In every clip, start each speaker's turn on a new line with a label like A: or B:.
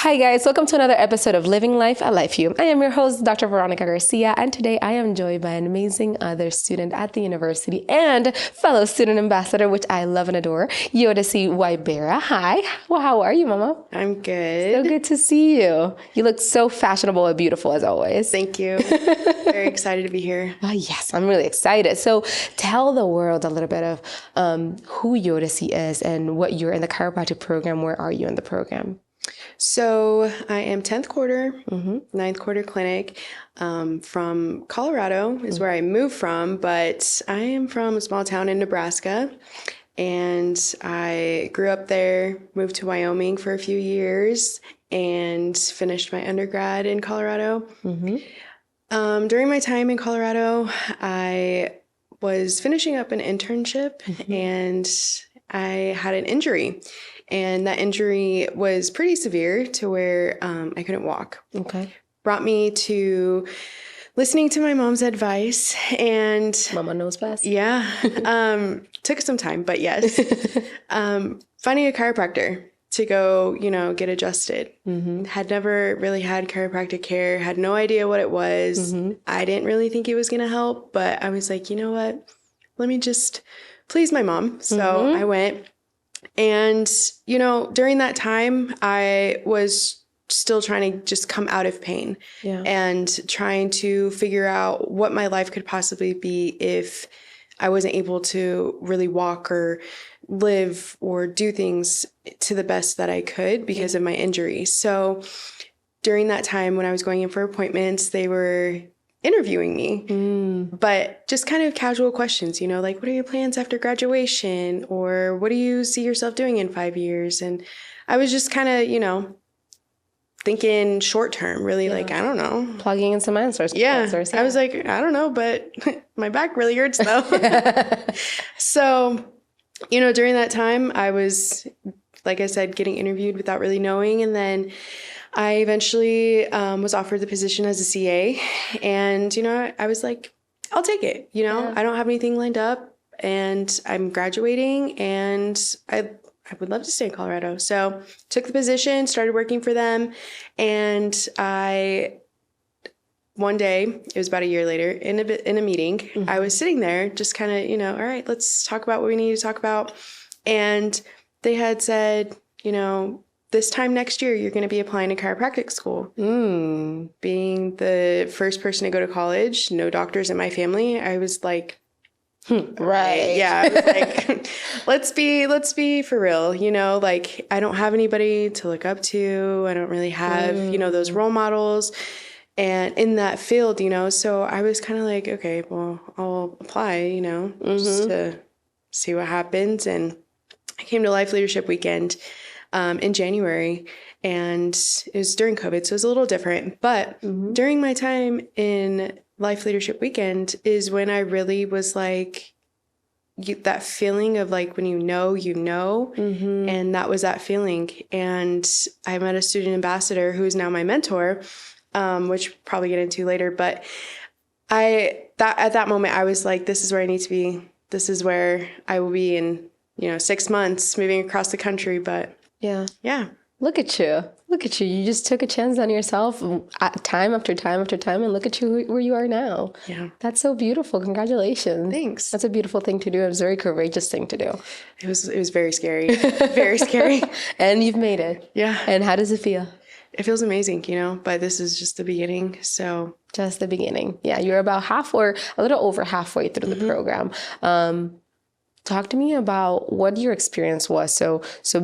A: Hi guys, welcome to another episode of Living Life at LifeU. I am your host, Dr. Veronica Garcia, and today I am joined by an amazing other student at the university and fellow student ambassador, which I love and adore, Jodeci Ybarra. Hi, well, how are you, Mama?
B: I'm good.
A: So good to see you. You look so fashionable and beautiful as always.
B: Thank you. Very excited to be here.
A: Yes, I'm really excited. So tell the world a little bit of who Jodeci is and what you're in the chiropractic program. Where are you in the program?
B: So I am 10th quarter, 9th quarter clinic from Colorado is where I moved from, but I am from a small town in Nebraska, and I grew up there, moved to Wyoming for a few years, and finished my undergrad in Colorado. During my time in Colorado, I was finishing up an internship and I had an injury. And that injury was pretty severe to where I couldn't walk.
A: Okay.
B: Brought me to listening to my mom's advice, and
A: Mama knows best.
B: Yeah. Took some time, but yes. Finding a chiropractor to go, get adjusted. Had never really had chiropractic care, had no idea what it was. I didn't really think it was going to help, but I was like, you know what? Let me just please my mom. So I went. And, during that time, I was still trying to just come out of pain and trying to figure out what my life could possibly be if I wasn't able to really walk or live or do things to the best that I could because of my injury. So during that time when I was going in for appointments, they were interviewing me, but just kind of casual questions, like, what are your plans after graduation? Or what do you see yourself doing in 5 years? And I was just kind of, thinking short term, really, like, I don't know.
A: Plugging in some answers.
B: Yeah. I was like, I don't know, but my back really hurts though. So, during that time, I was, like I said, getting interviewed without really knowing. And then I eventually was offered the position as a CA, and, I was like, I'll take it. I don't have anything lined up, and I'm graduating, and I would love to stay in Colorado. So took the position, started working for them, and one day, it was about a year later, in a meeting, I was sitting there just kind of, all right, let's talk about what we need to talk about. And they had said, this time next year, you're going to be applying to chiropractic school. Being the first person to go to college, no doctors in my family, I was like,
A: right.
B: Yeah. I was like, let's be for real. Like, I don't have anybody to look up to. I don't really have, those role models and in that field, so I was kind of like, okay, well, I'll apply, just to see what happens. And I came to Life Leadership Weekend in January, and it was during COVID, so it was a little different. But during my time in Life Leadership Weekend is when I really was like, that feeling of like when you know, and that was that feeling. And I met a student ambassador who is now my mentor, which we'll probably get into later. But at that moment, I was like, this is where I need to be. This is where I will be in 6 months, moving across the country. But yeah.
A: Look at you. You just took a chance on yourself time after time after time, and look at you where you are now.
B: Yeah.
A: That's so beautiful. Congratulations.
B: Thanks.
A: That's a beautiful thing to do. It was a very courageous thing to do.
B: It was very scary. Very scary.
A: And you've made it.
B: Yeah.
A: And how does it feel?
B: It feels amazing, but this is just the beginning. So
A: just the beginning. Yeah. You're about a little over halfway through the program. Talk to me about what your experience was. So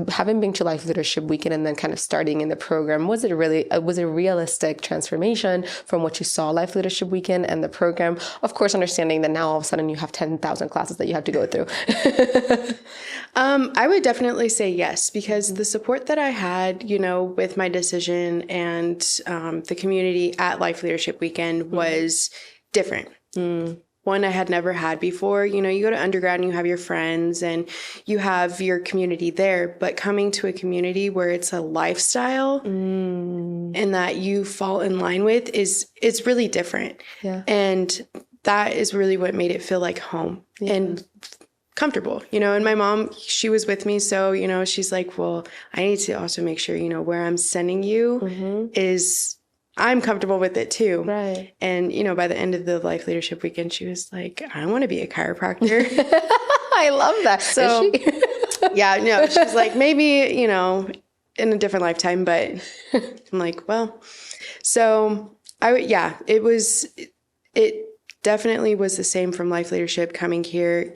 A: having been to Life Leadership Weekend and then kind of starting in the program, was it a realistic transformation from what you saw Life Leadership Weekend and the program? Of course, understanding that now all of a sudden you have 10,000 classes that you have to go through.
B: I would definitely say yes, because the support that I had, with my decision and the community at Life Leadership Weekend was different. One I had never had before. You go to undergrad and you have your friends and you have your community there, but coming to a community where it's a lifestyle and that you fall in line with it's really different.
A: Yeah.
B: And that is really what made it feel like home. Yeah. And comfortable, and my mom, she was with me. So, she's like, well, I need to also make sure, where I'm sending you is I'm comfortable with it too.
A: Right.
B: And, by the end of the Life Leadership Weekend, she was like, I want to be a chiropractor.
A: I love that.
B: So, yeah, no, she's like, maybe, in a different lifetime, but I'm like, well, so it definitely was the same from Life Leadership coming here,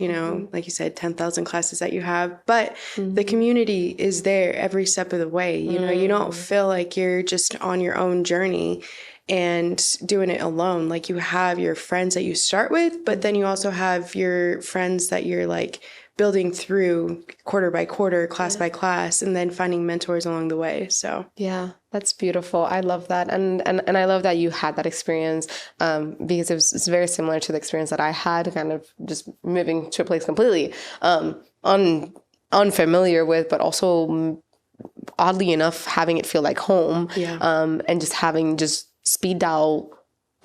B: like you said, 10,000 classes that you have, but the community is there every step of the way. You don't feel like you're just on your own journey and doing it alone. Like, you have your friends that you start with, but then you also have your friends that you're like building through quarter by quarter, class by class, and then finding mentors along the way. So
A: yeah, that's beautiful. I love that. And I love that you had that experience, because it's very similar to the experience that I had, kind of just moving to a place completely unfamiliar with, but also oddly enough, having it feel like home.
B: Yeah.
A: And just having just speed dial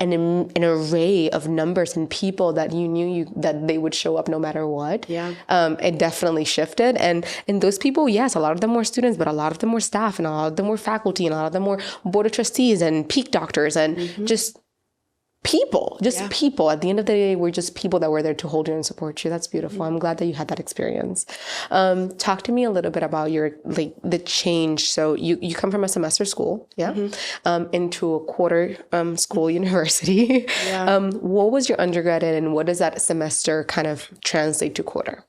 A: an array of numbers and people that you knew that they would show up no matter what.
B: Yeah.
A: It definitely shifted. And those people, yes, a lot of them were students, but a lot of them were staff, and a lot of them were faculty, and a lot of them were board of trustees and peak doctors, and just people. People. At the end of the day, we're just people that were there to hold you and support you. That's beautiful. I'm glad that you had that experience. Talk to me a little bit about your, the change. So you come from a semester school, into a quarter school university.
B: Yeah.
A: What was your undergrad in, and what does that semester kind of translate to quarter?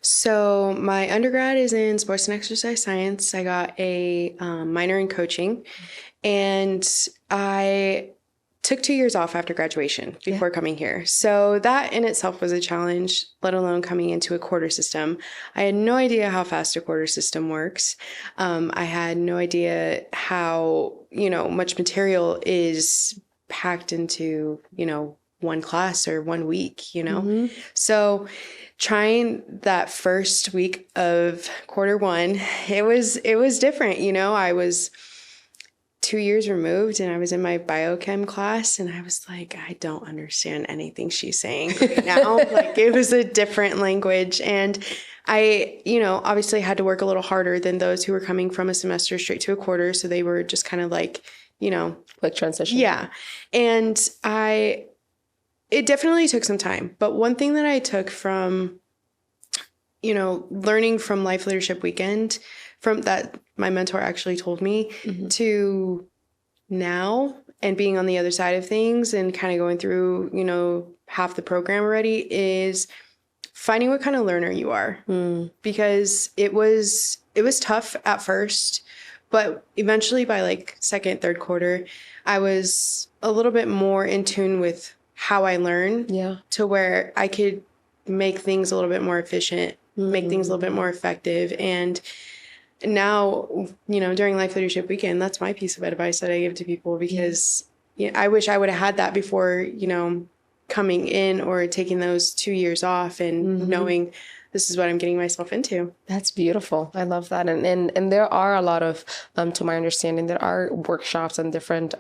B: So my undergrad is in sports and exercise science. I got a minor in coaching, and I took 2 years off after graduation before coming here. So that in itself was a challenge, let alone coming into a quarter system. I had no idea how fast a quarter system works. I had no idea how, much material is packed into, one class or 1 week, So trying that first week of quarter one, it was different. I was 2 years removed, and I was in my biochem class, and I was like, I don't understand anything she's saying right now. Like, it was a different language. And I, obviously had to work a little harder than those who were coming from a semester straight to a quarter. So they were just kind of like,
A: Quick transition.
B: Yeah. And it definitely took some time. But one thing that I took from, learning from Life Leadership Weekend, from that my mentor actually told me, to now, and being on the other side of things and kind of going through, half the program already, is finding what kind of learner you are. Because it was tough at first, but eventually by like second, third quarter, I was a little bit more in tune with how I learn, to where I could make things a little bit more efficient, make things a little bit more effective. And now, during Life Leadership Weekend, that's my piece of advice that I give to people, because I wish I would have had that before, coming in or taking those 2 years off and knowing this is what I'm getting myself into. That's
A: beautiful. I love that. And there are a lot of, to my understanding, there are workshops and different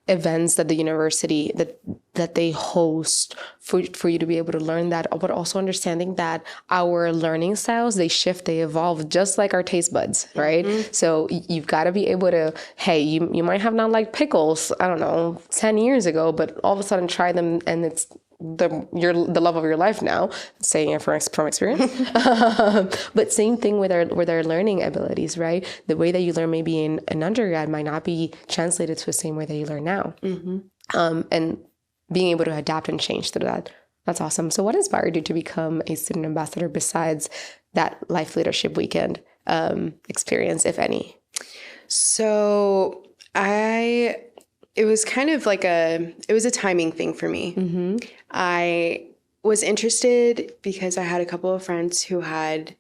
A: events that the university that they host for you to be able to learn that, but also understanding that our learning styles, they shift, they evolve, just like our taste buds, right? So you've got to be able to, hey, you might have not liked pickles, I don't know, 10 years ago, but all of a sudden try them, and it's the love of your life now, saying it from experience. But same thing with our learning abilities, right? The way that you learn maybe in an undergrad might not be translated to the same way that you learn now. And being able to adapt and change through that. That's awesome. So what inspired you to become a student ambassador besides that Life Leadership Weekend experience, if any?
B: So it was kind of like it was a timing thing for me. I was interested because I had a couple of friends who had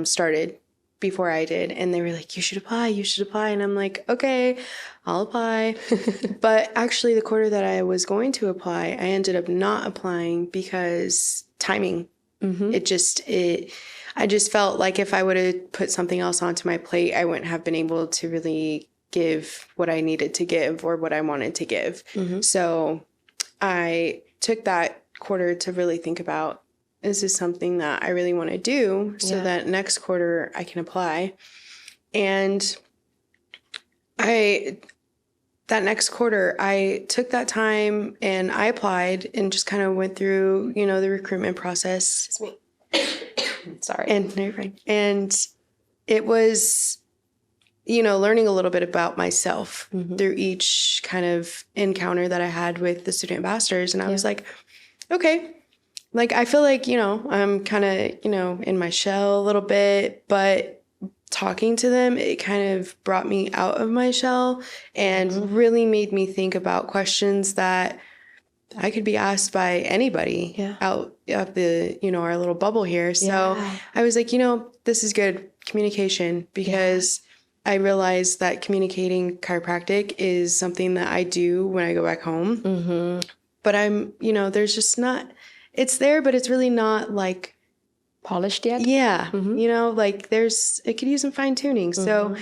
B: started before I did, and they were like, you should apply. And I'm like, okay, I'll apply. But actually the quarter that I was going to apply, I ended up not applying because timing. I just felt like if I would have put something else onto my plate, I wouldn't have been able to really give what I needed to give or what I wanted to give. So I took that quarter to really think about this is something that I really want to do so that next quarter I can apply. And that next quarter, I took that time and I applied and just kind of went through, the recruitment process.
A: Excuse me. Sorry.
B: And no, you're fine. And it was, learning a little bit about myself through each kind of encounter that I had with the student ambassadors. And I was like, okay, like, I feel like, I'm kind of, in my shell a little bit, but talking to them, it kind of brought me out of my shell and really made me think about questions that I could be asked by anybody out of the, our little bubble here. So I was like, this is good communication, because I realized that communicating chiropractic is something that I do when I go back home. But I'm, there's just not, it's there, but it's really not like
A: polished yet.
B: Yeah. Like it could use some fine tuning. So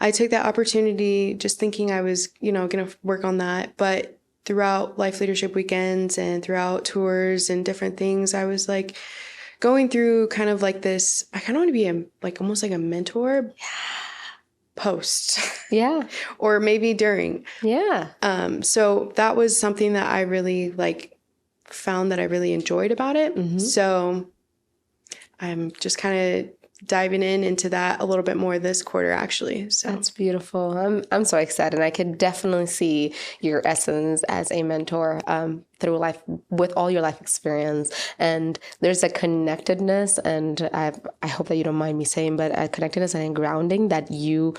B: I took that opportunity just thinking I was, going to work on that. But throughout Life Leadership Weekends and throughout tours and different things, I was like going through kind of like this, I kind of want to be almost like a mentor post.
A: Yeah.
B: Or maybe during.
A: Yeah.
B: So that was something that I really found that I really enjoyed about it. So I'm just kind of diving into that a little bit more this quarter, actually. So
A: that's beautiful. I'm so excited. I can definitely see your essence as a mentor through life, with all your life experience. And there's a connectedness, and I hope that you don't mind me saying, but a connectedness and a grounding that you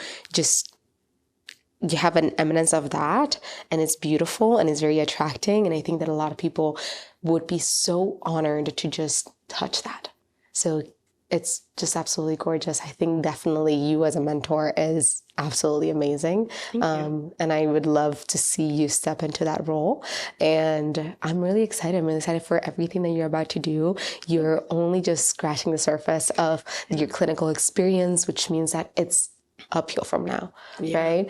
A: have an eminence of that, and it's beautiful and it's very attracting. And I think that a lot of people would be so honored to just touch that. So it's just absolutely gorgeous. I think definitely you as a mentor is absolutely amazing.
B: Thank you.
A: And I would love to see you step into that role. And I'm really excited. I'm really excited for everything that you're about to do. You're only just scratching the surface of your clinical experience, which means that it's uphill from now, right?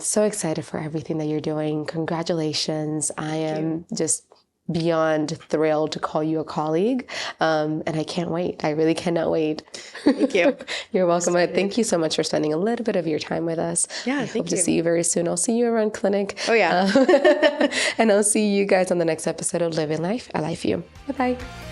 A: So excited for everything that you're doing. Congratulations. I am just beyond thrilled to call you a colleague. And I can't wait. I really cannot wait.
B: Thank you.
A: You're welcome. Thank you so much for spending a little bit of your time with us.
B: Yeah,
A: I hope to see you very soon. I'll see you around clinic.
B: Oh, yeah.
A: And I'll see you guys on the next episode of Living Life, I Life You. Bye-bye.